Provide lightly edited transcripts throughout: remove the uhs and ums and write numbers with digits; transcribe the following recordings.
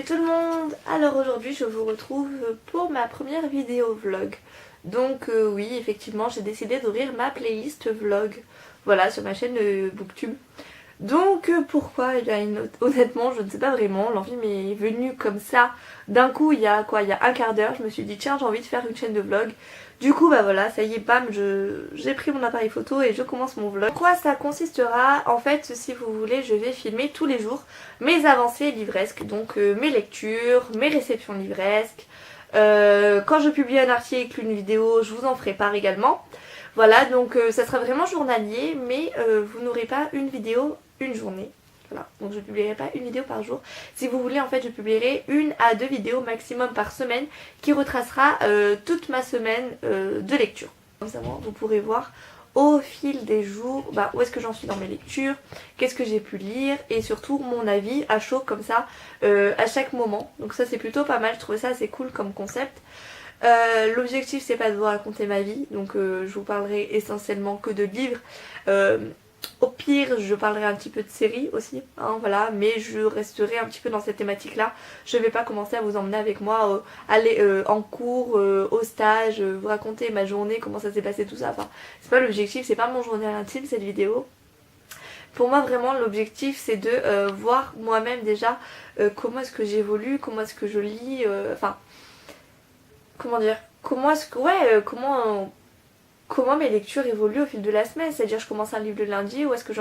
tout le monde. Alors aujourd'hui je vous retrouve pour ma première vidéo vlog. Donc oui, effectivement j'ai décidé d'ouvrir ma playlist vlog, voilà, sur ma chaîne Booktube. Donc pourquoi? Eh bien, honnêtement je ne sais pas vraiment, l'envie m'est venue comme ça d'un coup il y a un quart d'heure. Je me suis dit tiens, j'ai envie de faire une chaîne de vlog. Du coup bah voilà, ça y est, bam, j'ai pris mon appareil photo et je commence mon vlog. Quoi ça consistera? En fait, si vous voulez, je vais filmer tous les jours mes avancées livresques, donc mes lectures, mes réceptions livresques. Quand je publie un article, une vidéo, je vous en ferai part également. Voilà, donc ça sera vraiment journalier, mais vous n'aurez pas une vidéo une journée. Voilà, donc je publierai pas une vidéo par jour. Si vous voulez, en fait, je publierai 1 à 2 vidéos maximum par semaine qui retracera toute ma semaine de lecture. Comme ça, vous pourrez voir au fil des jours où est-ce que j'en suis dans mes lectures, qu'est-ce que j'ai pu lire et surtout mon avis à chaud comme ça à chaque moment. Donc ça c'est plutôt pas mal, je trouvais ça assez cool comme concept. L'objectif c'est pas de vous raconter ma vie, donc je vous parlerai essentiellement que de livres. Au pire je parlerai un petit peu de séries aussi, hein, voilà, mais je resterai un petit peu dans cette thématique là. Je vais pas commencer à vous emmener avec moi, aller en cours, au stage, vous raconter ma journée, comment ça s'est passé, tout ça. Enfin, c'est pas l'objectif, c'est pas mon journal intime cette vidéo. Pour moi vraiment l'objectif c'est de voir moi-même déjà comment est-ce que j'évolue, comment est-ce que je lis, enfin comment dire, comment est-ce que, ouais, comment mes lectures évoluent au fil de la semaine. C'est-à-dire je commence un livre le lundi, où est-ce que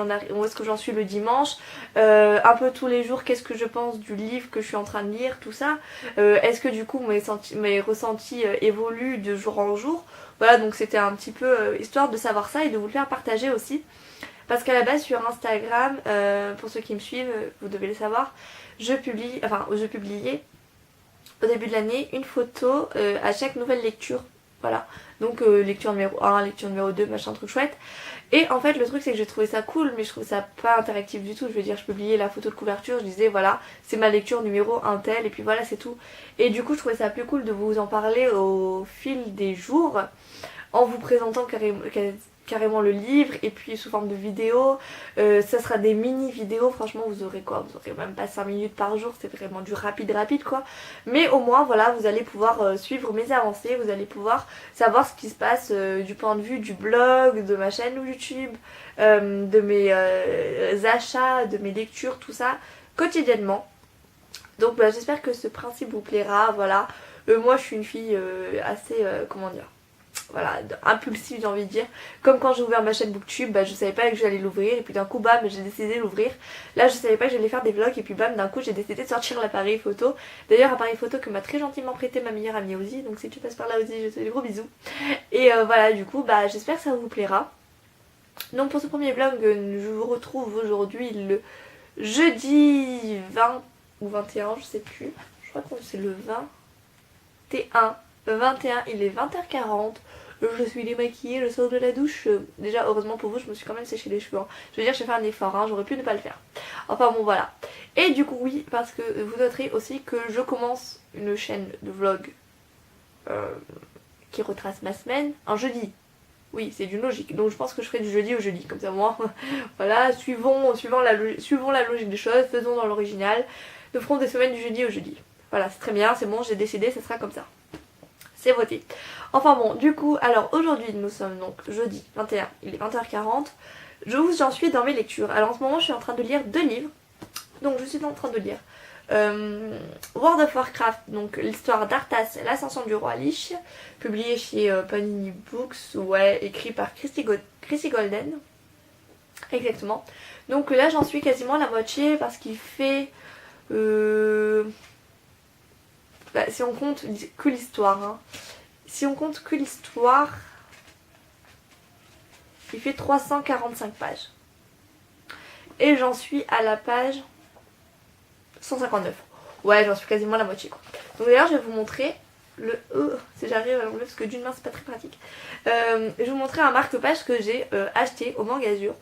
j'en suis le dimanche, un peu tous les jours, qu'est-ce que je pense du livre que je suis en train de lire, tout ça. Est-ce que du coup mes ressentis évoluent de jour en jour. Voilà, donc c'était un petit peu histoire de savoir ça et de vous le faire partager aussi. Parce qu'à la base sur Instagram, pour ceux qui me suivent, vous devez le savoir, je publiais au début de l'année une photo à chaque nouvelle lecture. Voilà, donc lecture numéro 1, lecture numéro 2, machin, truc chouette. Et en fait le truc c'est que j'ai trouvé ça cool, mais je trouve ça pas interactif du tout. Je veux dire, je publiais la photo de couverture, je disais voilà, c'est ma lecture numéro 1 tel, et puis voilà, c'est tout. Et du coup je trouvais ça plus cool de vous en parler au fil des jours, en vous présentant carrément le livre, et puis sous forme de vidéo. Ça sera des mini vidéos, franchement vous aurez quoi, vous aurez même pas 5 minutes par jour, c'est vraiment du rapide quoi. Mais au moins voilà, vous allez pouvoir suivre mes avancées, vous allez pouvoir savoir ce qui se passe du point de vue du blog, de ma chaîne YouTube, de mes achats, de mes lectures, tout ça quotidiennement. Donc j'espère que ce principe vous plaira, voilà. Moi je suis une fille assez, comment dire, voilà, impulsive, j'ai envie de dire. Comme quand j'ai ouvert ma chaîne Booktube, je savais pas que j'allais l'ouvrir et puis d'un coup bam, j'ai décidé de l'ouvrir. Là je savais pas que j'allais faire des vlogs et puis bam, d'un coup j'ai décidé de sortir l'appareil photo. D'ailleurs appareil photo que m'a très gentiment prêté ma meilleure amie Ozzy, donc si tu passes par là Ozzy, je te fais des gros bisous. Et voilà, du coup j'espère que ça vous plaira. Donc pour ce premier vlog, je vous retrouve aujourd'hui le jeudi 20 ou 21, je sais plus. Je crois que c'est le 21, il est 20h40. Je suis démaquillée, je sors de la douche. Déjà heureusement pour vous, je me suis quand même séché les cheveux, hein. Je veux dire, j'ai fait un effort, hein. J'aurais pu ne pas le faire. Enfin bon voilà. Et du coup oui, parce que vous noterez aussi que je commence une chaîne de vlog qui retrace ma semaine un jeudi. Oui, c'est d'une logique. Donc je pense que je ferai du jeudi au jeudi. Comme ça moi, voilà, suivons la logique des choses, faisons dans l'original. Nous ferons des semaines du jeudi au jeudi. Voilà, c'est très bien, c'est bon, j'ai décidé, ça sera comme ça. C'est voté. Enfin bon, du coup, alors aujourd'hui nous sommes donc jeudi 21, il est 20h40. J'en suis dans mes lectures. Alors en ce moment je suis en train de lire 2 livres. Donc je suis en train de lire World of Warcraft, donc l'histoire d'Arthas, l'ascension du roi Lich, publié chez Panini Books, ouais, écrit par Chrissy Golden. Exactement. Donc là j'en suis quasiment à la moitié parce qu'il fait... si on compte que l'histoire, hein. Si on compte que l'histoire, il fait 345 pages. Et j'en suis à la page 159. Ouais, j'en suis quasiment à la moitié quoi. Donc d'ailleurs je vais vous montrer le... si j'arrive à l'enlever parce que d'une main c'est pas très pratique. Je vais vous montrer un marque-page que j'ai acheté au Mangazur.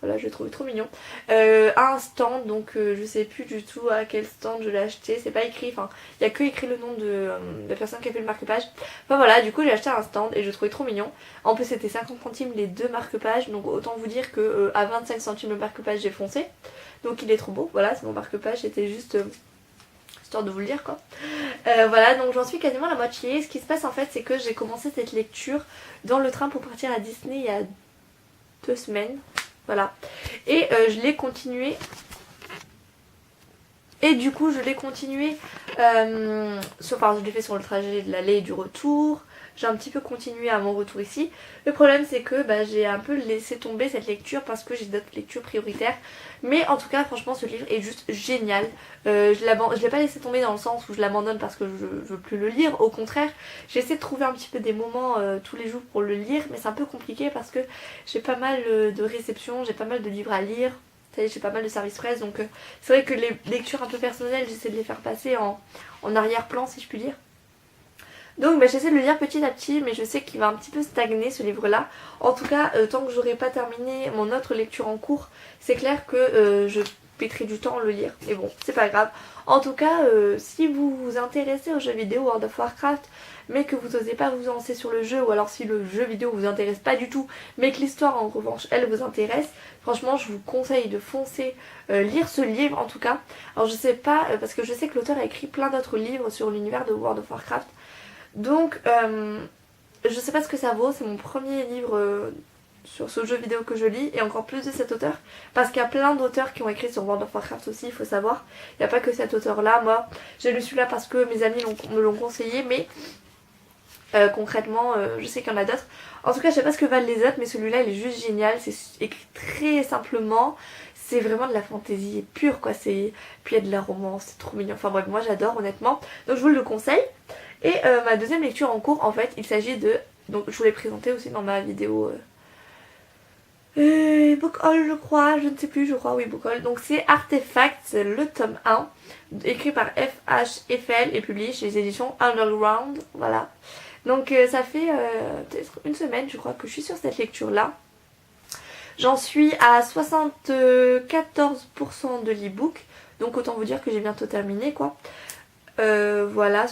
Voilà, je le trouve trop mignon. À un stand, donc je sais plus du tout à quel stand je l'ai acheté. C'est pas écrit, enfin, il y a que écrit le nom de la personne qui a fait le marque-page. Enfin voilà, du coup j'ai acheté à un stand et je le trouvais trop mignon. En plus c'était 50 centimes les 2 marque-pages, donc autant vous dire que à 25 centimes le marque-page j'ai foncé. Donc il est trop beau, voilà, c'est mon marque-page, c'était juste histoire de vous le dire quoi. Voilà, donc j'en suis quasiment à la moitié. Ce qui se passe en fait, c'est que j'ai commencé cette lecture dans le train pour partir à Disney il y a 2 semaines. Voilà. Et je l'ai continué. Et du coup je l'ai continué, enfin je l'ai fait sur le trajet de l'aller et du retour. J'ai un petit peu continué à mon retour ici. Le problème c'est que j'ai un peu laissé tomber cette lecture parce que j'ai d'autres lectures prioritaires. Mais en tout cas franchement ce livre est juste génial. Je l'ai pas laissé tomber dans le sens où je l'abandonne parce que je veux plus le lire. Au contraire, j'essaie de trouver un petit peu des moments tous les jours pour le lire. Mais c'est un peu compliqué parce que j'ai pas mal de réceptions, j'ai pas mal de livres à lire. J'ai pas mal de service presse, donc c'est vrai que les lectures un peu personnelles, j'essaie de les faire passer en arrière-plan si je puis dire. Donc j'essaie de le lire petit à petit, mais je sais qu'il va un petit peu stagner ce livre-là. En tout cas, tant que j'aurai pas terminé mon autre lecture en cours, c'est clair que je mettrai du temps à le lire. Mais bon, c'est pas grave. En tout cas, si vous vous intéressez aux jeux vidéo World of Warcraft, mais que vous n'osez pas vous lancer sur le jeu, ou alors si le jeu vidéo vous intéresse pas du tout, mais que l'histoire en revanche elle vous intéresse, franchement je vous conseille de foncer lire ce livre en tout cas. Alors je sais pas, parce que je sais que l'auteur a écrit plein d'autres livres sur l'univers de World of Warcraft, donc je sais pas ce que ça vaut, c'est mon premier livre sur ce jeu vidéo que je lis, et encore plus de cet auteur, parce qu'il y a plein d'auteurs qui ont écrit sur World of Warcraft aussi, il faut savoir. Il n'y a pas que cet auteur là, moi j'ai lu celui-là parce que mes amis me l'ont conseillé, mais concrètement je sais qu'il y en a d'autres. En tout cas je sais pas ce que valent les autres, mais celui-là il est juste génial, c'est écrit très simplement, c'est vraiment de la fantaisie pure quoi, puis il y a de la romance, c'est trop mignon, enfin bref moi j'adore honnêtement, donc je vous le conseille. Et ma deuxième lecture en cours en fait il s'agit de, donc je vous l'ai présenté aussi dans ma vidéo Book Haul je crois, je ne sais plus, je crois oui Book Haul. Donc c'est Artefacts, le tome 1, écrit par FHFL et publié chez les éditions Underground, voilà. Donc ça fait peut-être une semaine je crois que je suis sur cette lecture là. J'en suis à 74% de l'ebook, donc autant vous dire que j'ai bientôt terminé quoi. Voilà.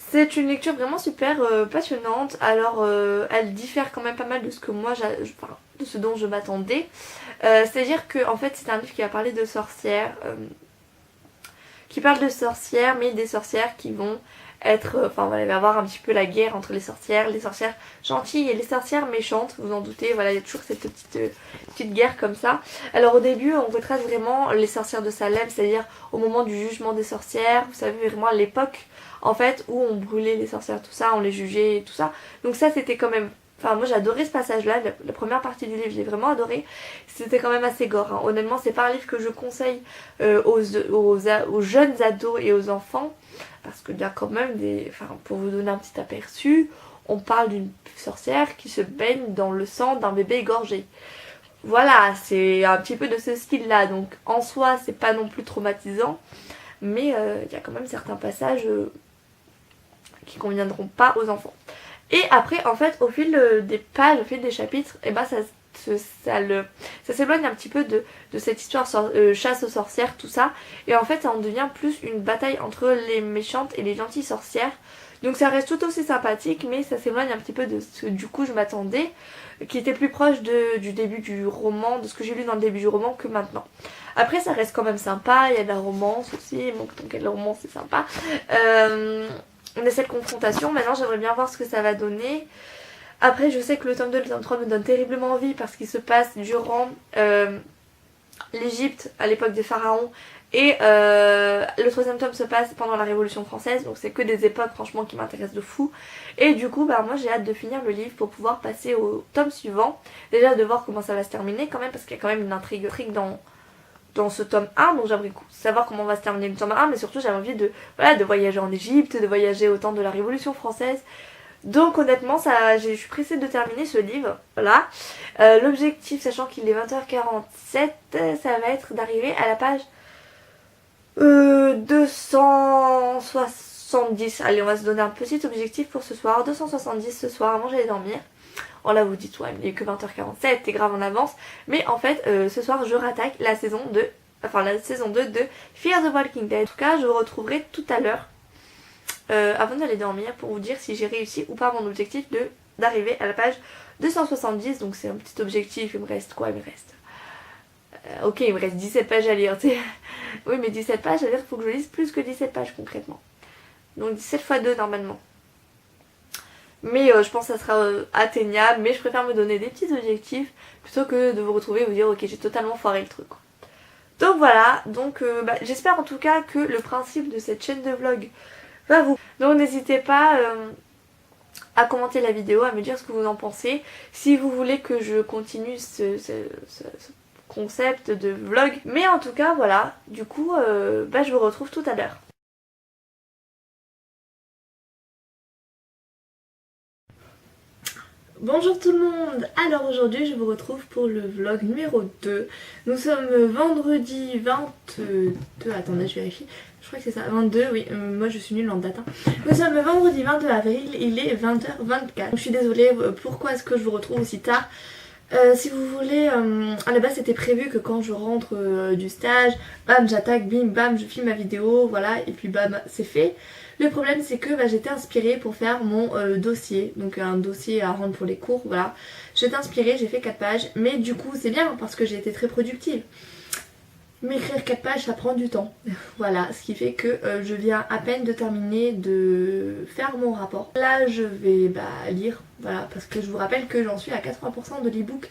C'est une lecture vraiment super passionnante. Alors elle diffère quand même pas mal de ce que moi de ce dont je m'attendais. C'est-à-dire que en fait c'est un livre qui va parler de sorcières, qui parle de sorcières, mais des sorcières qui vont être, enfin voilà, il va y avoir un petit peu la guerre entre les sorcières gentilles et les sorcières méchantes, vous en doutez, voilà, il y a toujours cette petite guerre comme ça. Alors au début on retrace vraiment les sorcières de Salem, c'est-à-dire au moment du jugement des sorcières, vous savez vraiment à l'époque en fait où on brûlait les sorcières, tout ça, on les jugeait et tout ça. Donc ça c'était quand même, enfin moi j'ai adoré ce passage là, la première partie du livre j'ai vraiment adoré. C'était quand même assez gore hein. Honnêtement c'est pas un livre que je conseille aux jeunes ados et aux enfants, parce qu'il y a quand même des, enfin pour vous donner un petit aperçu, on parle d'une sorcière qui se baigne dans le sang d'un bébé égorgé. Voilà, c'est un petit peu de ce style là, donc en soi c'est pas non plus traumatisant, mais il y a quand même certains passages qui conviendront pas aux enfants. Et après en fait au fil des pages, au fil des chapitres, et ça s'éloigne un petit peu de cette histoire chasse aux sorcières, tout ça, et en fait ça en devient plus une bataille entre les méchantes et les gentilles sorcières. Donc ça reste tout aussi sympathique, mais ça s'éloigne un petit peu de ce que du coup je m'attendais, qui était plus proche du début du roman, de ce que j'ai lu dans le début du roman que maintenant. Après ça reste quand même sympa, il y a de la romance aussi, donc il y a de la romance, c'est sympa. On a cette confrontation, maintenant j'aimerais bien voir ce que ça va donner. Après je sais que le tome 2 et le tome 3 me donnent terriblement envie parce qu'il se passe durant l'Égypte à l'époque des pharaons, et le troisième tome se passe pendant la Révolution française, donc c'est que des époques franchement qui m'intéressent de fou. Et du coup moi j'ai hâte de finir le livre pour pouvoir passer au tome suivant, déjà de voir comment ça va se terminer quand même, parce qu'il y a quand même une intrigue dans ce tome 1, donc j'aimerais savoir comment va se terminer le tome 1, mais surtout j'avais envie de voyager en Égypte, de voyager au temps de la Révolution française. Donc honnêtement je suis pressée de terminer ce livre, voilà. L'objectif, sachant qu'il est 20h47, ça va être d'arriver à la page 270. Allez, on va se donner un petit objectif pour ce soir, 270 ce soir avant d'aller dormir. Oh là vous dites ouais mais il est que 20h47, t'es grave en avance. Mais en fait ce soir je rattaque la saison 2 de Fear the Walking Dead. En tout cas je vous retrouverai tout à l'heure avant d'aller dormir pour vous dire si j'ai réussi ou pas mon objectif d'arriver à la page 270. Donc c'est un petit objectif, il me reste Ok, il me reste 17 pages à lire, tu sais. Oui, mais 17 pages, ça veut dire qu'il faut que je lise plus que 17 pages concrètement. Donc 17 fois 2 normalement. Mais je pense que ça sera atteignable, mais je préfère me donner des petits objectifs plutôt que de vous retrouver et vous dire ok, j'ai totalement foiré le truc, quoi. Donc voilà, donc j'espère en tout cas que le principe de cette chaîne de vlog va vous... Donc n'hésitez pas à commenter la vidéo, à me dire ce que vous en pensez. Si vous voulez que je continue ce concept de vlog. Mais en tout cas voilà, du coup je vous retrouve tout à l'heure. Bonjour tout le monde. Alors aujourd'hui je vous retrouve pour le vlog numéro 2. Nous sommes vendredi 22... Attendez, je vérifie. Je crois que c'est ça, 22, oui, moi je suis nulle en date. Nous sommes vendredi 22 avril, il est 20h24. Je suis désolée, pourquoi est-ce que je vous retrouve aussi tard? Si vous voulez, à la base c'était prévu que quand je rentre du stage, bam j'attaque, bim bam je filme ma vidéo, voilà, et puis bam c'est fait. Le problème c'est que j'étais inspirée pour faire mon dossier, donc un dossier à rendre pour les cours, voilà. J'étais inspirée, j'ai fait 4 pages, mais du coup c'est bien parce que j'ai été très productive. Mais écrire 4 pages ça prend du temps, voilà, ce qui fait que je viens à peine de terminer de faire mon rapport. Là je vais lire, voilà, parce que je vous rappelle que j'en suis à 80% de l'ebook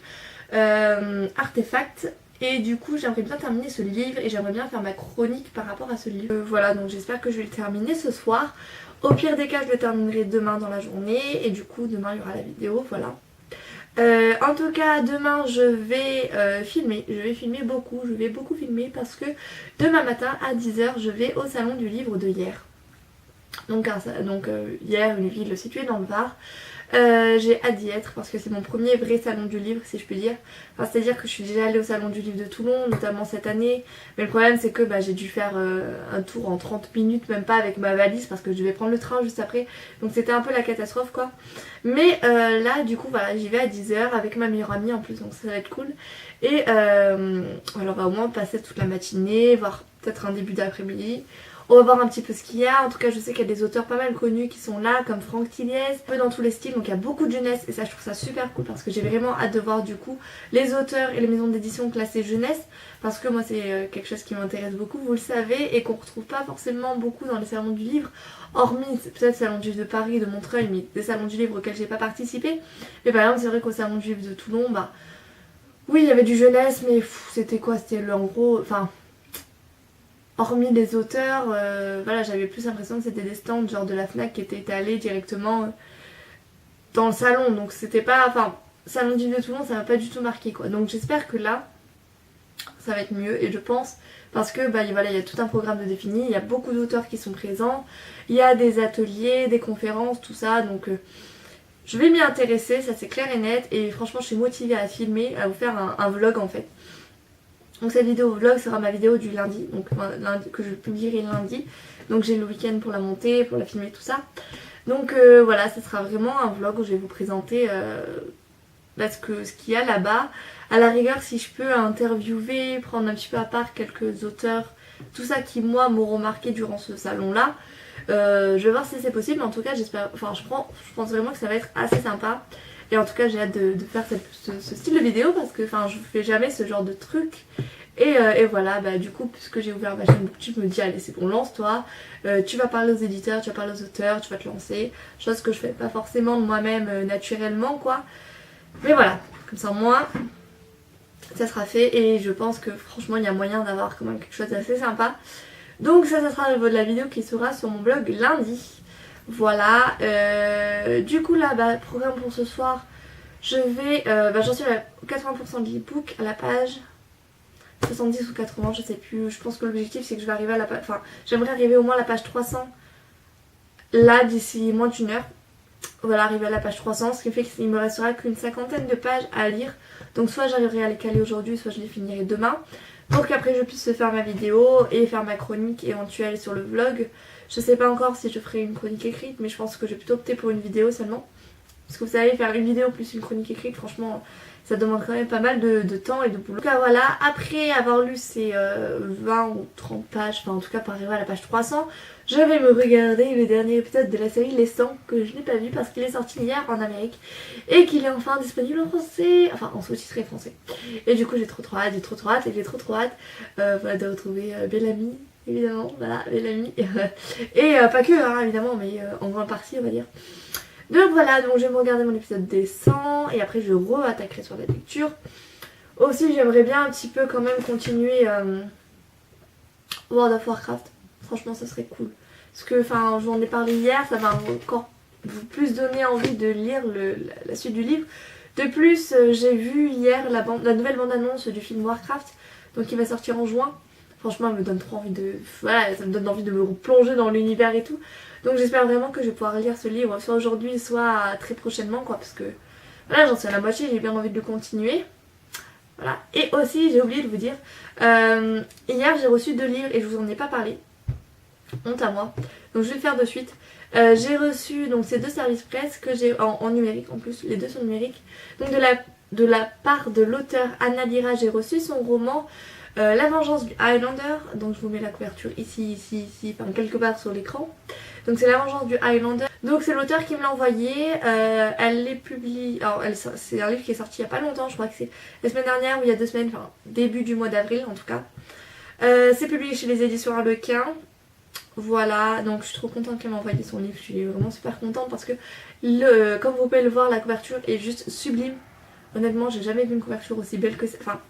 Artefact. Et du coup j'aimerais bien terminer ce livre et j'aimerais bien faire ma chronique par rapport à ce livre. Voilà, donc j'espère que je vais le terminer ce soir. Au pire des cas je le terminerai demain dans la journée et du coup demain il y aura la vidéo, voilà. En tout cas demain je vais filmer, beaucoup, je vais beaucoup filmer parce que demain matin à 10h je vais au salon du livre de Hyères. Donc Hyères, une ville située dans le Var. J'ai hâte d'y être parce que c'est mon premier vrai salon du livre si je peux dire. Enfin, c'est-à-dire que je suis déjà allée au salon du livre de Toulon notamment cette année. Mais le problème c'est que j'ai dû faire un tour en 30 minutes, même pas avec ma valise parce que je devais prendre le train juste après. Donc c'était un peu la catastrophe quoi. Mais là du coup voilà, j'y vais à 10h avec ma meilleure amie en plus, donc ça va être cool. Et alors on va au moins passer toute la matinée, voire peut-être un début d'après-midi. On va voir un petit peu ce qu'il y a. En tout cas je sais qu'il y a des auteurs pas mal connus qui sont là, comme Franck Tilliez, un peu dans tous les styles, donc il y a beaucoup de jeunesse et ça je trouve ça super cool parce que j'ai vraiment hâte de voir du coup les auteurs et les maisons d'édition classées jeunesse, parce que moi c'est quelque chose qui m'intéresse beaucoup, vous le savez, et qu'on retrouve pas forcément beaucoup dans les salons du livre, hormis peut-être le salon du livre de Paris, de Montreuil, mais des salons du livre auxquels j'ai pas participé. Mais par exemple c'est vrai qu'au salon du livre de Toulon, oui il y avait du jeunesse, mais c'était quoi, c'était en gros, enfin... Hormis les auteurs, voilà, j'avais plus l'impression que c'était des stands genre de la FNAC qui étaient étalés directement dans le salon. Donc c'était pas... Enfin, salon du livre de Toulon, ça m'a pas du tout marqué quoi. Donc j'espère que là, ça va être mieux. Et je pense, parce que voilà, il y a tout un programme de défini, il y a beaucoup d'auteurs qui sont présents, il y a des ateliers, des conférences, tout ça. Donc je vais m'y intéresser, ça c'est clair et net. Et franchement, je suis motivée à filmer, à vous faire un vlog en fait. Donc cette vidéo vlog sera ma vidéo du lundi, donc lundi, que je publierai lundi. Donc j'ai le week-end pour la monter, pour la filmer, tout ça. Donc voilà, ce sera vraiment un vlog où je vais vous présenter ce qu'il y a là-bas. À la rigueur, si je peux interviewer, prendre un petit peu à part quelques auteurs, tout ça qui moi m'auront marqué durant ce salon-là. Je vais voir si c'est possible, mais en tout cas j'espère, enfin je pense vraiment que ça va être assez sympa. Et en tout cas j'ai hâte de faire ce style de vidéo parce que je fais jamais ce genre de truc. Et voilà, du coup puisque j'ai ouvert ma chaîne BookTube, je me dis allez c'est bon, lance-toi, tu vas parler aux éditeurs, tu vas parler aux auteurs, tu vas te lancer. Chose que je fais pas forcément moi-même naturellement quoi. Mais voilà, comme ça moi ça sera fait et je pense que franchement il y a moyen d'avoir quand même quelque chose d'assez sympa. Donc ça sera le niveau de la vidéo qui sera sur mon blog lundi. Voilà, du coup là, programme pour ce soir, je vais, j'en suis à 80% de l'ebook, à la page 70 ou 80, je sais plus. Je pense que l'objectif c'est que je vais arriver à la page, j'aimerais arriver au moins à la page 300 là d'ici moins d'une heure. Voilà, arriver à la page 300, ce qui fait qu'il me restera qu'une 50aine de pages à lire. Donc soit j'arriverai à les caler aujourd'hui, soit je les finirai demain, pour qu'après je puisse faire ma vidéo et faire ma chronique éventuelle sur le vlog. Je sais pas encore si je ferai une chronique écrite, mais je pense que je vais plutôt opter pour une vidéo seulement. Parce que vous savez, faire une vidéo plus une chronique écrite, franchement, ça demande quand même pas mal de temps et de boulot. Donc voilà, après avoir lu ces 20 ou 30 pages, enfin en tout cas pour arriver à la page 300, je vais me regarder le dernier épisode de la série Les 100 que je n'ai pas vu parce qu'il est sorti hier en Amérique et qu'il est enfin disponible en français, enfin en sous-titré français. Et du coup j'ai trop hâte, j'ai trop hâte et j'ai trop hâte voilà, de retrouver Bellamy, évidemment, voilà, Bellamy. Et pas que hein, évidemment, mais en grande partie on va dire. Donc voilà, donc je vais me regarder mon épisode des 100 et après je re-attaquerai sur la lecture. Aussi j'aimerais bien un petit peu quand même continuer World of Warcraft. Franchement ça serait cool. Parce que enfin j'en ai parlé hier, ça m'a encore plus donné envie de lire la suite du livre. De plus j'ai vu hier la nouvelle bande-annonce du film Warcraft, donc il va sortir en juin. Franchement elle me donne trop envie de... Voilà, ça me donne envie de me replonger dans l'univers et tout. Donc j'espère vraiment que je vais pouvoir lire ce livre soit aujourd'hui soit très prochainement quoi, parce que voilà j'en suis à la moitié, j'ai bien envie de le continuer. Voilà. Et aussi j'ai oublié de vous dire, hier j'ai reçu 2 livres et je vous en ai pas parlé. Honte à moi. Donc je vais le faire de suite. J'ai reçu donc ces 2 services presse que j'ai en numérique en plus, les 2 sont numériques. Donc de la part de l'auteur Anna Lira, j'ai reçu son roman La vengeance du Highlander. Donc je vous mets la couverture ici, enfin quelque part sur l'écran. Donc c'est La vengeance du Highlander. Donc c'est l'auteur qui me l'a envoyé. Elle les publie. Alors c'est un livre qui est sorti il n'y a pas longtemps, je crois que c'est la semaine dernière ou il y a 2 semaines, enfin début du mois d'avril en tout cas. C'est publié chez les éditions Harlequin. Voilà, donc je suis trop contente qu'elle m'ait envoyé son livre, je suis vraiment super contente parce que comme vous pouvez le voir, la couverture est juste sublime. Honnêtement j'ai jamais vu une couverture aussi belle que ça. Enfin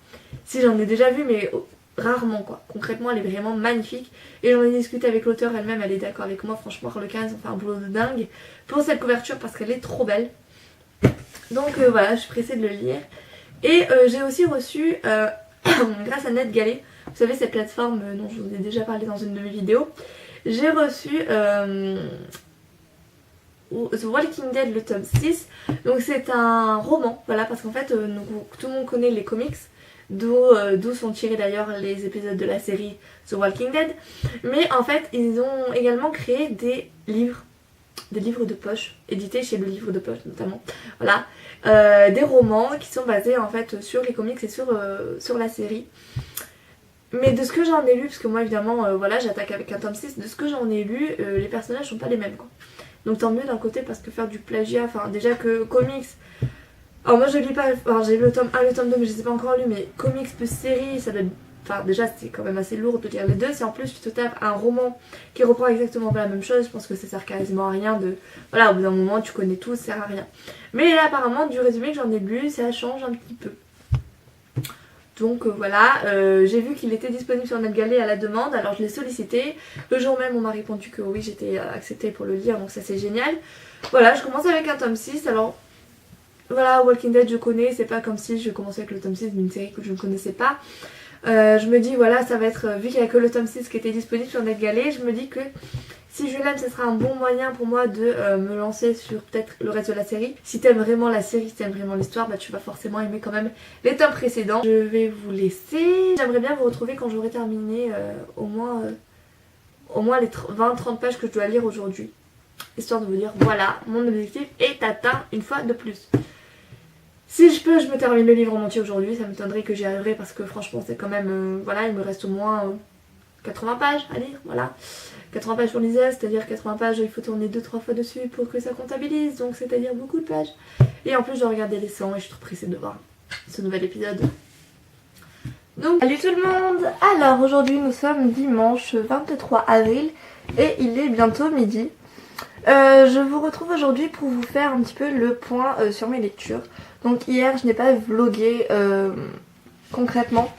si j'en ai déjà vu mais rarement quoi. Concrètement elle est vraiment magnifique et j'en ai discuté avec l'auteur elle-même, elle est d'accord avec moi. Franchement Harlequin ils ont fait un boulot de dingue pour cette couverture parce qu'elle est trop belle. Donc voilà, je suis pressée de le lire. Et j'ai aussi reçu grâce à NetGalley, vous savez cette plateforme dont je vous ai déjà parlé dans une de mes vidéos, j'ai reçu The Walking Dead le tome 6. Donc c'est un roman, voilà, parce qu'en fait tout le monde connaît les comics, d'où sont tirés d'ailleurs les épisodes de la série The Walking Dead. Mais en fait ils ont également créé des livres de poche, édités chez le livre de poche notamment. Voilà, des romans qui sont basés en fait sur les comics et sur la série. Mais de ce que j'en ai lu, parce que moi évidemment voilà j'attaque avec un tome 6, de ce que j'en ai lu, les personnages sont pas les mêmes quoi. Donc tant mieux d'un côté parce que faire du plagiat, enfin déjà que comics, alors moi je lis pas, alors j'ai lu le tome 1 le tome 2 mais je les ai pas encore lu, mais comics plus série ça doit être, enfin déjà c'est quand même assez lourd de lire les deux. Si en plus tu te tapes un roman qui reprend exactement la même chose, je pense que ça sert quasiment à rien de, voilà au bout d'un moment tu connais tout, ça sert à rien. Mais là apparemment du résumé que j'en ai lu ça change un petit peu. Donc voilà, j'ai vu qu'il était disponible sur NetGalley à la demande, alors je l'ai sollicité. Le jour même on m'a répondu que oui j'étais acceptée pour le lire, donc ça c'est génial. Voilà, je commence avec un tome 6, alors voilà, Walking Dead je connais, c'est pas comme si je commençais avec le tome 6 d'une série que je ne connaissais pas. Je me dis voilà, ça va être, vu qu'il n'y a que le tome 6 qui était disponible sur NetGalley, je me dis que si je l'aime, ce sera un bon moyen pour moi de me lancer sur peut-être le reste de la série. Si t'aimes vraiment la série, si t'aimes vraiment l'histoire, bah tu vas forcément aimer quand même les tomes précédents. Je vais vous laisser. J'aimerais bien vous retrouver quand j'aurai terminé au moins les 20-30 pages que je dois lire aujourd'hui. Histoire de vous dire, voilà, mon objectif est atteint une fois de plus. Si je peux, je me termine le livre en entier aujourd'hui. Ça m'étonnerait que j'y arriverai parce que franchement, c'est quand même... voilà, il me reste au moins 80 pages à lire, voilà. 80 pages pour l'ISA, c'est-à-dire 80 pages, il faut tourner 2-3 fois dessus pour que ça comptabilise, donc c'est-à-dire beaucoup de pages. Et en plus, je dois regarder les 100 et je suis trop pressée de voir ce nouvel épisode. Donc, salut tout le monde! Alors, aujourd'hui, nous sommes dimanche 23 avril et il est bientôt midi. Je vous retrouve aujourd'hui pour vous faire un petit peu le point sur mes lectures. Donc hier, je n'ai pas vlogué concrètement.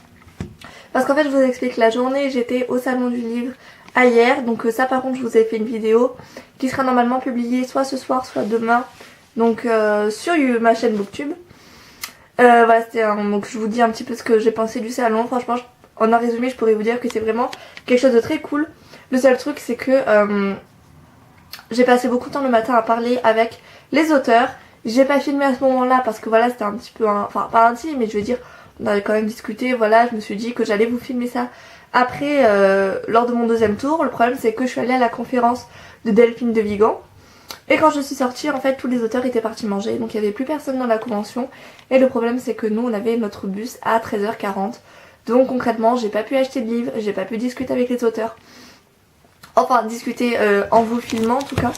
Parce qu'en fait, je vous explique, la journée, j'étais au salon du livre à hier. Donc ça, par contre, je vous ai fait une vidéo qui sera normalement publiée soit ce soir, soit demain. Donc sur ma chaîne Booktube. Voilà, donc je vous dis un petit peu ce que j'ai pensé du salon. Franchement, en un résumé, je pourrais vous dire que c'est vraiment quelque chose de très cool. Le seul truc, c'est que j'ai passé beaucoup de temps le matin à parler avec les auteurs. J'ai pas filmé à ce moment-là parce que voilà, c'était un petit peu, enfin pas intime, mais je veux dire, on avait quand même discuté. Voilà, je me suis dit que j'allais vous filmer ça après, lors de mon deuxième tour. Le problème, c'est que je suis allée à la conférence de Delphine de Vigan. Et quand je suis sortie, en fait, tous les auteurs étaient partis manger, donc il n'y avait plus personne dans la convention. Et le problème, c'est que nous, on avait notre bus à 13h40. Donc concrètement, j'ai pas pu acheter de livres, j'ai pas pu discuter avec les auteurs. Enfin, discuter en vous filmant en tout cas.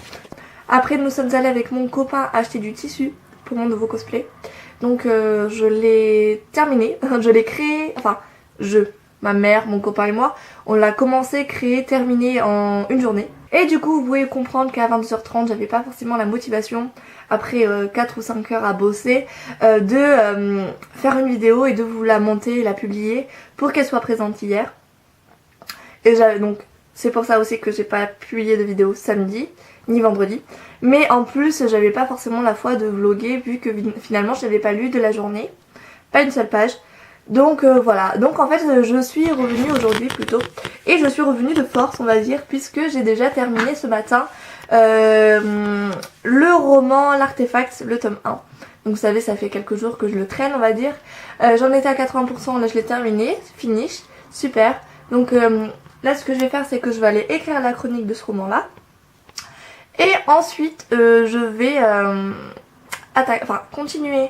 Après, nous sommes allés avec mon copain acheter du tissu pour mon nouveau cosplay. Donc je l'ai terminé, je l'ai créé, enfin ma mère, mon copain et moi, on l'a commencé, créé, terminé en une journée. Et du coup vous pouvez comprendre qu'à 22h30 j'avais pas forcément la motivation, après 4 ou 5 heures à bosser, de faire une vidéo et de vous la monter et la publier pour qu'elle soit présente hier. Et j'avais donc, c'est pour ça aussi que j'ai pas publié de vidéo samedi ni vendredi. Mais en plus j'avais pas forcément la foi de vlogger vu que finalement je n'avais pas lu de la journée, pas une seule page. Donc voilà, donc en fait je suis revenue aujourd'hui plutôt, et je suis revenue de force on va dire, puisque j'ai déjà terminé ce matin le roman L'Artefact, le tome 1. Donc vous savez, ça fait quelques jours que je le traîne on va dire. J'en étais à 80%, là je l'ai terminé, finish, super. Donc là ce que je vais faire c'est que je vais aller écrire la chronique de ce roman là. Et ensuite je vais continuer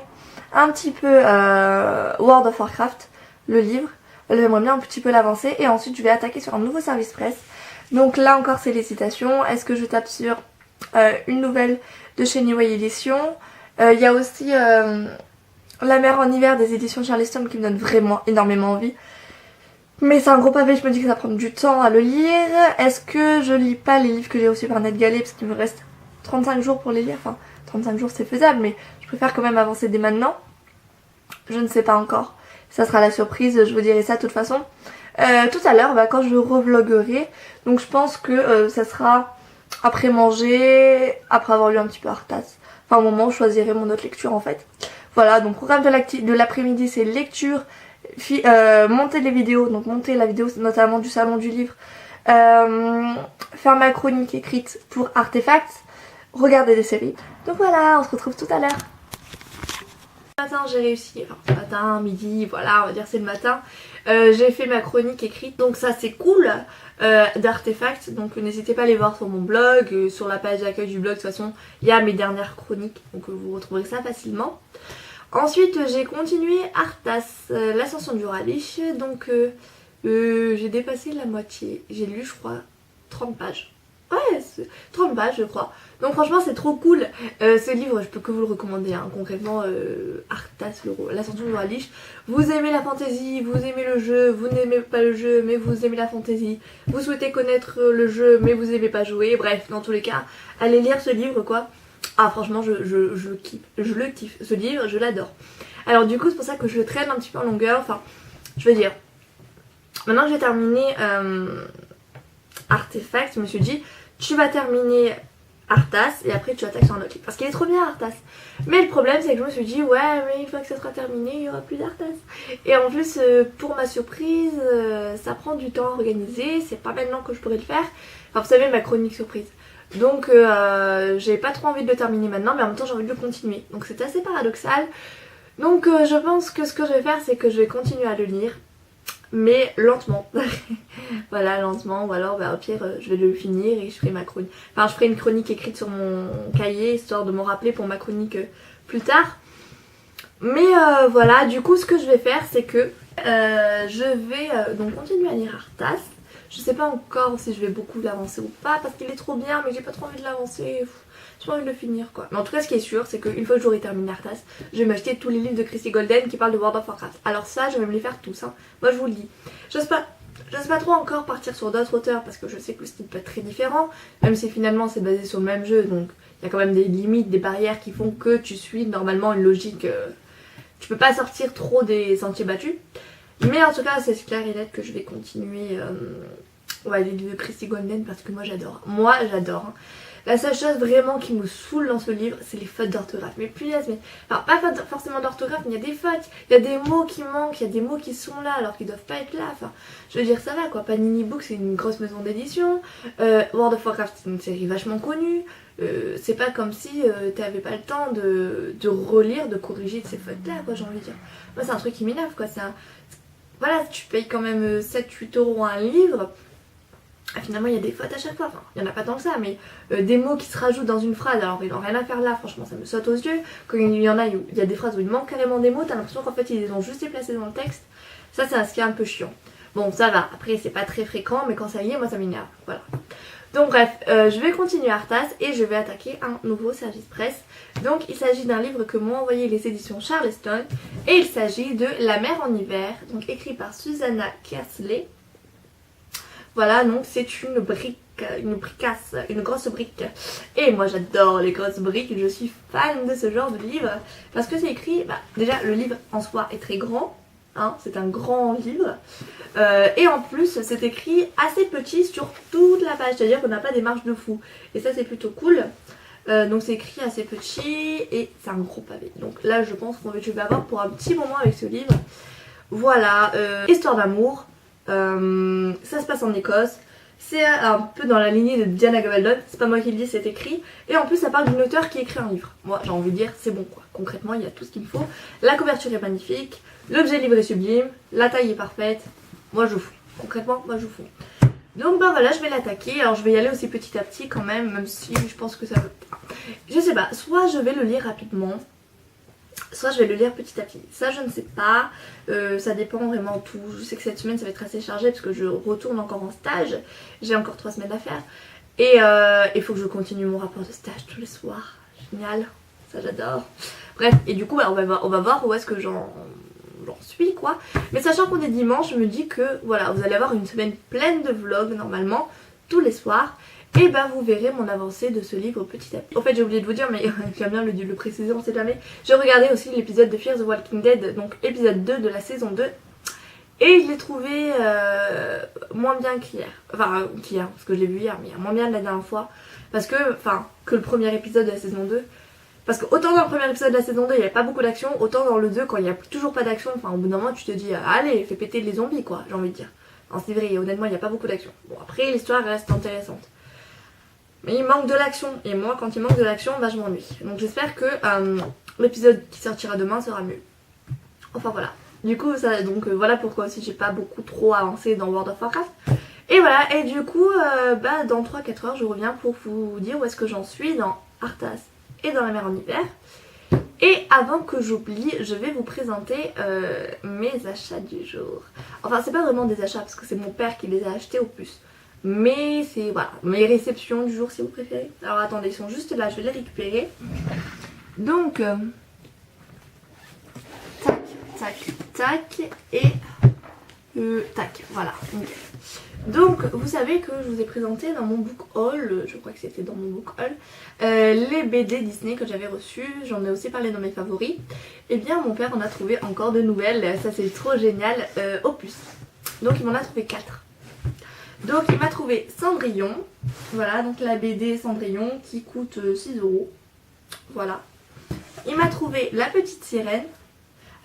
un petit peu World of Warcraft, le livre. J'aimerais bien un petit peu l'avancer et ensuite je vais attaquer sur un nouveau service presse. Donc là encore c'est les citations. Est-ce que je tape sur une nouvelle de chez New Way Éditions. Il y a aussi La mer en hiver des éditions Charleston qui me donne vraiment énormément envie. Mais c'est un gros pavé, je me dis que ça prend du temps à le lire. Est-ce que je lis pas les livres que j'ai reçus par NetGalley parce qu'il me reste 35 jours pour les lire. Enfin 35 jours c'est faisable mais je préfère quand même avancer dès maintenant. Je ne sais pas encore. Ça sera la surprise, je vous dirai ça de toute façon. Tout à l'heure, quand je revloguerai. Donc je pense que ça sera après manger, après avoir lu un petit peu Arthas. Enfin au moment où je choisirai mon autre lecture en fait. Voilà, donc programme de l'après-midi c'est lecture, monter les vidéos, donc monter la vidéo notamment du salon du livre. Faire ma chronique écrite pour Artefact. Regarder des séries. Donc voilà, on se retrouve tout à l'heure. Ce matin j'ai réussi, enfin ce matin, midi, voilà on va dire c'est le matin, j'ai fait ma chronique écrite, donc ça c'est cool, d'Artefact, donc n'hésitez pas à aller voir sur mon blog, sur la page d'accueil du blog, de toute façon il y a mes dernières chroniques, donc vous retrouverez ça facilement. Ensuite j'ai continué Arthas, l'ascension du Ralish, donc j'ai dépassé la moitié, j'ai lu je crois 30 pages. Ouais, 30 pages je crois. Donc franchement c'est trop cool. Ce livre je peux que vous le recommander hein. Concrètement Arthas, l'ascension du Ralish. Vous aimez la fantasy, vous aimez le jeu, vous n'aimez pas le jeu mais vous aimez la fantasy. Vous souhaitez connaître le jeu mais vous aimez pas jouer. Bref, dans tous les cas, allez lire ce livre quoi. Ah franchement je kiffe, je le kiffe. Ce livre je l'adore. Alors du coup c'est pour ça que je le traîne un petit peu en longueur. Enfin je veux dire, maintenant que j'ai terminé Artefact, je me suis dit tu vas terminer Arthas et après tu attaques sur un autre livre. Parce qu'il est trop bien Arthas. Mais le problème c'est que je me suis dit ouais mais une fois que ça sera terminé il n'y aura plus d'Arthas. Et en plus pour ma surprise ça prend du temps à organiser. C'est pas maintenant que je pourrais le faire. Enfin vous savez ma chronique surprise. Donc j'ai pas trop envie de le terminer maintenant mais en même temps j'ai envie de le continuer. Donc c'est assez paradoxal. Donc je pense que ce que je vais faire c'est que je vais continuer à le lire. Mais lentement. Voilà, lentement, ou alors au pire je vais le finir et je ferai ma chronique. Enfin je ferai une chronique écrite sur mon cahier histoire de m'en rappeler pour ma chronique plus tard. Mais voilà, du coup ce que je vais faire c'est que je vais donc continuer à lire Arthas. Je sais pas encore si je vais beaucoup l'avancer ou pas parce qu'il est trop bien mais j'ai pas trop envie de l'avancer. J'ai pas envie de le finir quoi. Mais en tout cas ce qui est sûr c'est qu'une fois que j'aurai terminé Arthas, je vais m'acheter tous les livres de Christie Golden qui parlent de World of Warcraft. Alors ça je vais me les faire tous hein. Moi je vous le dis. J'ose pas trop encore partir sur d'autres auteurs parce que je sais que le style peut être très différent. Même si finalement c'est basé sur le même jeu donc il y a quand même des limites, des barrières qui font que tu suis normalement une logique. Tu peux pas sortir trop des sentiers battus. Mais en tout cas c'est clair et net que je vais continuer les livres de Christie Golden parce que moi j'adore. Moi j'adore. Hein. La seule chose vraiment qui me saoule dans ce livre, c'est les fautes d'orthographe. Mais punaise, mais... Enfin, pas forcément d'orthographe, mais il y a des fautes. Il y a des mots qui manquent, il y a des mots qui sont là alors qu'ils doivent pas être là. Enfin, je veux dire, ça va quoi. Panini Books, c'est une grosse maison d'édition. World of Warcraft, c'est une série vachement connue. C'est pas comme si t'avais pas le temps de relire, de corriger de ces fautes-là, quoi, j'ai envie de dire. Moi, c'est un truc qui m'énerve, quoi. Voilà, tu payes quand même 7-8 € un livre. finalement il y a des fautes à chaque fois, enfin il n'y en a pas tant que ça, mais des mots qui se rajoutent dans une phrase alors ils n'ont rien à faire là, franchement ça me saute aux yeux. Quand il y en a, il y a des phrases où il manque carrément des mots, t'as l'impression qu'en fait ils les ont juste déplacés dans le texte. Ça c'est ce qui est un peu chiant. Bon ça va, après c'est pas très fréquent, mais quand ça y est, moi ça m'énerve, voilà. Donc bref, je vais continuer Arthas et je vais attaquer un nouveau service presse. Donc il s'agit d'un livre que m'ont envoyé les éditions Charleston et il s'agit de La mer en hiver, donc écrit par Susanna Kersley. Voilà, donc c'est une bricasse, une grosse brique. Et moi j'adore les grosses briques, je suis fan de ce genre de livre parce que c'est écrit, déjà le livre en soi est très grand. Hein, c'est un grand livre et en plus c'est écrit assez petit sur toute la page, c'est à dire qu'on n'a pas des marges de fou et ça c'est plutôt cool. Donc c'est écrit assez petit et c'est un gros pavé, donc là je pense qu'on je vais avoir pour un petit moment avec ce livre. Voilà, histoire d'amour, ça se passe en Écosse, c'est un peu dans la lignée de Diana Gabaldon, c'est pas moi qui le dis, c'est écrit. Et en plus ça parle d'une auteure qui écrit un livre. Moi j'ai envie de dire c'est bon quoi, concrètement il y a tout ce qu'il me faut. La couverture est magnifique, l'objet livre est sublime, la taille est parfaite. Moi je fous, concrètement moi je fous. Donc bah voilà, je vais l'attaquer. Alors je vais y aller aussi petit à petit quand même si je pense que ça veut... Je sais pas, soit je vais le lire rapidement, soit je vais le lire petit à petit. Ça je ne sais pas, ça dépend vraiment tout. Je sais que cette semaine ça va être assez chargé parce que je retourne encore en stage. J'ai encore 3 semaines à faire. Et il faut que je continue mon rapport de stage tous les soirs. Génial, ça j'adore. Bref, et du coup bah, on va voir où est-ce que j'en suis quoi. Mais sachant qu'on est dimanche, je me dis que voilà, vous allez avoir une semaine pleine de vlogs normalement, tous les soirs. Et bah vous verrez mon avancée de ce livre petit à petit. En fait j'ai oublié de vous dire, mais j'aime bien le préciser, on sait jamais. J'ai regardé aussi l'épisode de Fear the Walking Dead, donc épisode 2 de la saison 2. Et je l'ai trouvé moins bien qu'hier. Enfin qu'hier, parce que je l'ai vu hier, mais moins bien de la dernière fois. Parce que, que le premier épisode de la saison 2. Parce que autant dans le premier épisode de la saison 2 il n'y avait pas beaucoup d'action, autant dans le 2 quand il n'y a toujours pas d'action, au bout d'un moment tu te dis allez fais péter les zombies quoi, j'ai envie de dire. Non c'est vrai, honnêtement il n'y a pas beaucoup d'action. Bon après l'histoire reste intéressante. Mais il manque de l'action, et moi quand il manque de l'action, je m'ennuie. Donc j'espère que l'épisode qui sortira demain sera mieux. Enfin voilà. Du coup ça, donc voilà pourquoi aussi j'ai pas beaucoup trop avancé dans World of Warcraft. Et voilà, et du coup dans 3-4 heures je reviens pour vous dire où est-ce que j'en suis dans Arthas et dans la mer en hiver. Et avant que j'oublie, je vais vous présenter mes achats du jour. Enfin c'est pas vraiment des achats parce que c'est mon père qui les a achetés au plus. Mais c'est voilà, mes réceptions du jour si vous préférez. Alors attendez, ils sont juste là, je vais les récupérer. Donc tac, tac, tac et tac, voilà. Donc vous savez que je vous ai présenté dans mon book haul, je crois que c'était dans mon book haul, les BD Disney que j'avais reçus, j'en ai aussi parlé dans mes favoris. Et bien mon père en a trouvé encore de nouvelles, ça c'est trop génial, au plus. Donc il m'en a trouvé 4. Donc il m'a trouvé Cendrillon, voilà donc la BD Cendrillon qui coûte 6 €, voilà. Il m'a trouvé La Petite Sirène.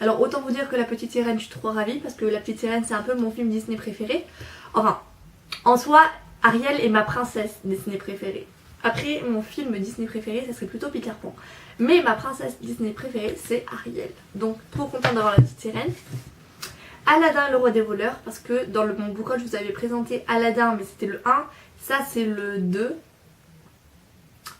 Alors autant vous dire que La Petite Sirène je suis trop ravie parce que La Petite Sirène c'est un peu mon film Disney préféré. Enfin en soi Ariel est ma princesse Disney préférée. Après mon film Disney préféré ça serait plutôt Peter Pan. Mais ma princesse Disney préférée c'est Ariel. Donc trop contente d'avoir La Petite Sirène. Aladdin le roi des voleurs parce que dans mon book haul je vous avais présenté Aladdin mais c'était le 1, ça c'est le 2.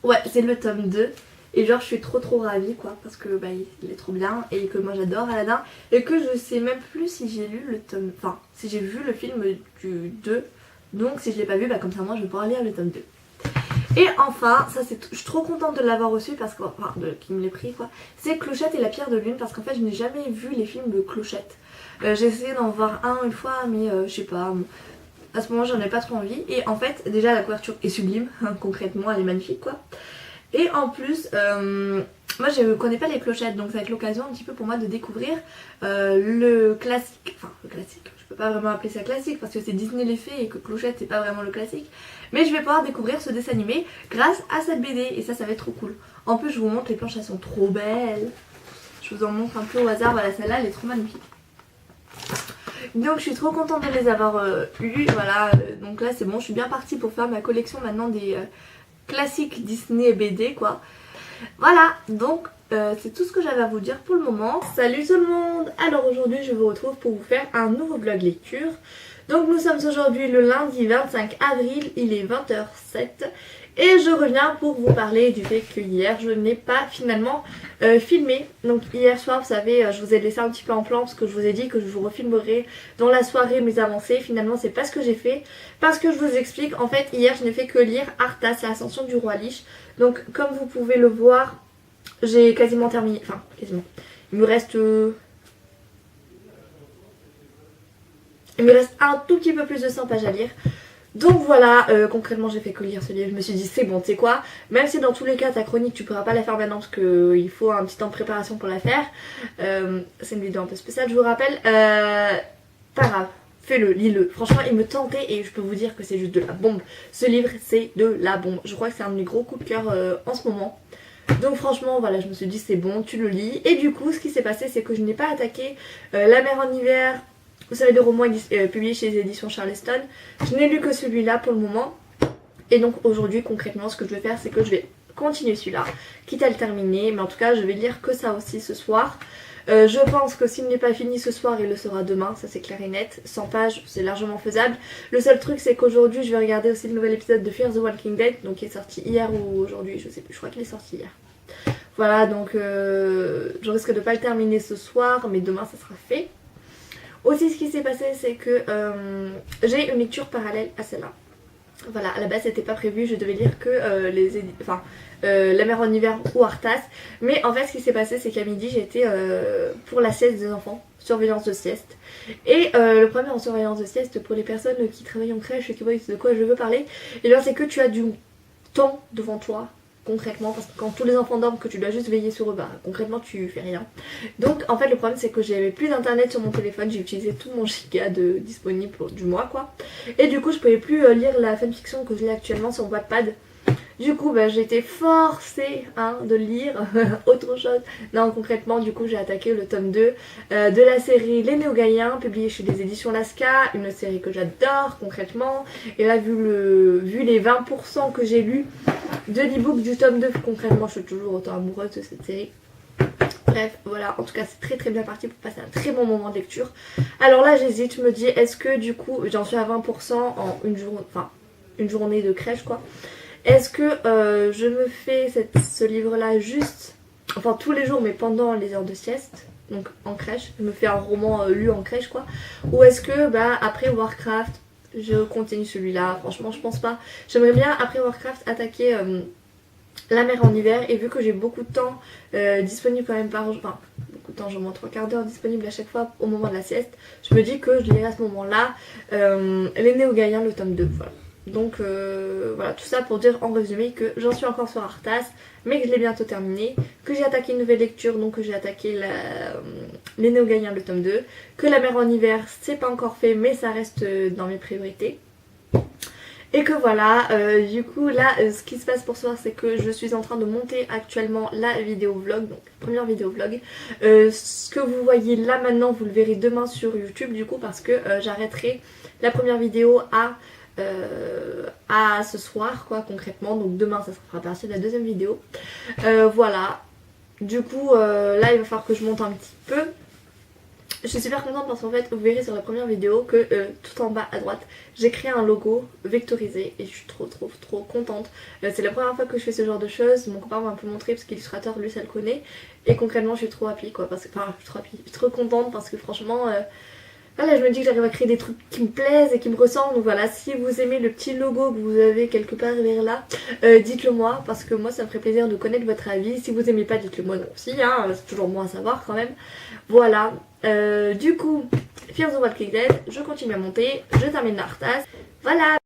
Ouais c'est le tome 2 et genre je suis trop ravie quoi parce que il est trop bien et que moi j'adore Aladdin et que je sais même plus si j'ai lu le tome, enfin si j'ai vu le film du 2, donc si je l'ai pas vu comme ça moi je vais pouvoir lire le tome 2. Et enfin, ça c'est, je suis trop contente de l'avoir reçu parce que, qu'il me l'ait pris quoi, c'est Clochette et la pierre de lune parce qu'en fait je n'ai jamais vu les films de Clochette. J'ai essayé d'en voir un une fois mais je sais pas, à ce moment j'en ai pas trop envie. Et en fait déjà la couverture est sublime, concrètement elle est magnifique quoi. Et en plus moi je connais pas les Clochettes donc ça va être l'occasion un petit peu pour moi de découvrir le classique. Enfin le classique, je peux pas vraiment appeler ça classique parce que c'est Disney les fées et que Clochette c'est pas vraiment le classique. Mais je vais pouvoir découvrir ce dessin animé grâce à cette BD et ça va être trop cool. En plus je vous montre les planches, elles sont trop belles. Je vous en montre un peu au hasard, voilà celle-là elle est trop magnifique. Donc je suis trop contente de les avoir eues, voilà, donc là c'est bon, je suis bien partie pour faire ma collection maintenant des classiques Disney BD quoi. Voilà, donc c'est tout ce que j'avais à vous dire pour le moment. Salut tout le monde. Alors aujourd'hui je vous retrouve pour vous faire un nouveau vlog lecture. Donc nous sommes aujourd'hui le lundi 25 avril, il est 20h07 et je reviens pour vous parler du fait que hier je n'ai pas finalement filmé. Donc hier soir vous savez je vous ai laissé un petit peu en plan parce que je vous ai dit que je vous refilmerai dans la soirée mes avancées. Finalement c'est pas ce que j'ai fait parce que je vous explique, en fait hier je n'ai fait que lire Arthas, l'ascension du roi Lich. Donc comme vous pouvez le voir j'ai quasiment terminé, enfin quasiment, il me reste un tout petit peu plus de 100 pages à lire. Donc voilà, concrètement j'ai fait que lire ce livre. Je me suis dit c'est bon, tu sais quoi, même si dans tous les cas ta chronique tu pourras pas la faire maintenant parce qu'il faut un petit temps de préparation pour la faire. C'est une vidéo un peu spéciale je vous rappelle. Pas grave, fais-le, lis-le. Franchement il me tentait et je peux vous dire que c'est juste de la bombe. Ce livre c'est de la bombe. Je crois que c'est un de mes gros coups de cœur en ce moment. Donc franchement voilà, je me suis dit c'est bon, tu le lis. Et du coup ce qui s'est passé c'est que je n'ai pas attaqué La mer en hiver. Vous savez, de romans publiés chez les éditions Charleston. Je n'ai lu que celui-là pour le moment. Et donc aujourd'hui concrètement ce que je vais faire c'est que je vais continuer celui-là, quitte à le terminer. Mais en tout cas je vais lire que ça aussi ce soir. Je pense que s'il n'est pas fini ce soir il le sera demain, ça c'est clair et net. 100 pages c'est largement faisable. Le seul truc c'est qu'aujourd'hui je vais regarder aussi le nouvel épisode de Fear the Walking Dead. Donc qui est sorti hier ou aujourd'hui, je sais plus, je crois qu'il est sorti hier. Voilà, donc je risque de pas le terminer ce soir mais demain ça sera fait. Aussi ce qui s'est passé c'est que j'ai une lecture parallèle à celle-là. Voilà, à la base c'était pas prévu, je devais lire que La mer en hiver ou Arthas. Mais en fait ce qui s'est passé c'est qu'à midi j'étais pour la sieste des enfants, surveillance de sieste. Et le problème en surveillance de sieste pour les personnes qui travaillent en crèche et qui voient de quoi je veux parler, et bien c'est que tu as du temps devant toi. Concrètement, parce que quand tous les enfants dorment que tu dois juste veiller sur eux, bah concrètement tu fais rien. Donc en fait le problème c'est que j'avais plus d'internet sur mon téléphone, j'ai utilisé tout mon giga disponible du mois quoi. Et du coup je pouvais plus lire la fanfiction que je lis actuellement sur Wattpad. Du coup bah, j'ai été forcée de lire autre chose. Non concrètement du coup j'ai attaqué le tome 2 de la série Les Néo-Gaïens, publiée chez les éditions Lasca, une série que j'adore concrètement. Et là vu les 20% que j'ai lus de l'ebook du tome 2, concrètement je suis toujours autant amoureuse de cette série. Bref voilà, en tout cas c'est très très bien parti pour passer un très bon moment de lecture. Alors là j'hésite, je me dis est-ce que du coup j'en suis à 20% en une journée de crèche quoi. Est-ce que je me fais ce livre là juste, enfin tous les jours mais pendant les heures de sieste, donc en crèche, je me fais un roman lu en crèche quoi. Ou est-ce que bah après Warcraft je continue celui-là, franchement je pense pas. J'aimerais bien après Warcraft attaquer La mer en hiver, et vu que j'ai beaucoup de temps disponible quand même par jour, enfin beaucoup de temps, j'ai au moins 3/4 d'heure disponible à chaque fois au moment de la sieste, je me dis que je lirai à ce moment-là Les Néo-Gaïens, le tome 2, voilà. Donc voilà, tout ça pour dire en résumé que j'en suis encore sur Arthas, mais que je l'ai bientôt terminé, que j'ai attaqué une nouvelle lecture, donc que j'ai attaqué Les Néo-Gaïens, le tome 2, que La mer en hiver c'est pas encore fait mais ça reste dans mes priorités. Et que voilà, du coup là ce qui se passe pour ce soir c'est que je suis en train de monter actuellement la vidéo vlog, donc première vidéo vlog. Ce que vous voyez là maintenant vous le verrez demain sur YouTube du coup, parce que j'arrêterai la première vidéo à ce soir quoi concrètement. Donc demain ça fera partie de la deuxième vidéo. Voilà, du coup là il va falloir que je monte un petit peu. Je suis super contente parce qu'en fait vous verrez sur la première vidéo que tout en bas à droite j'ai créé un logo vectorisé et je suis trop contente. C'est la première fois que je fais ce genre de choses, mon copain m'a un peu montré parce qu'illustrateur lui ça le connaît. Et concrètement je suis trop happy quoi, parce que, enfin je suis trop contente parce que franchement voilà, je me dis que j'arrive à créer des trucs qui me plaisent et qui me ressemblent. Donc voilà, si vous aimez le petit logo que vous avez quelque part vers là, dites-le moi, parce que moi ça me ferait plaisir de connaître votre avis. Si vous aimez pas, dites-le moi aussi, hein, c'est toujours bon à savoir quand même. Voilà, du coup, Fear the Walking Dead, je continue à monter, je termine Arthas. Voilà.